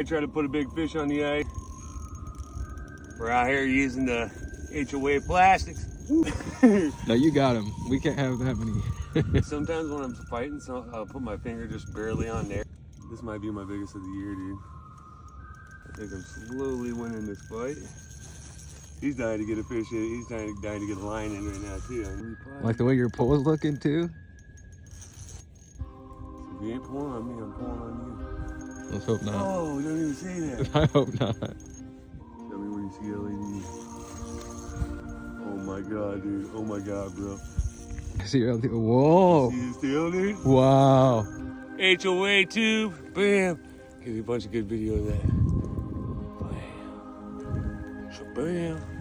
I try to put a big fish on the ice. We're out here using the HOA plastics. No, you got him. We can't have that many. Sometimes when I'm fighting, so I'll put my finger just barely on there. This might be my biggest of the year, dude. I think I'm slowly winning this fight. He's dying to get a fish in. He's dying to get a line in right now, too. Like the way your pole's looking, too? If you ain't pulling on me, I'm pulling on you. Let's hope not. Oh, don't even say that. I hope not. Tell me where you see LED. Oh my God, dude. Oh my God, bro. See your whoa. See his tail, dude? Wow. HOA tube. Bam. Give you a bunch of good video of that. Bam. Bam.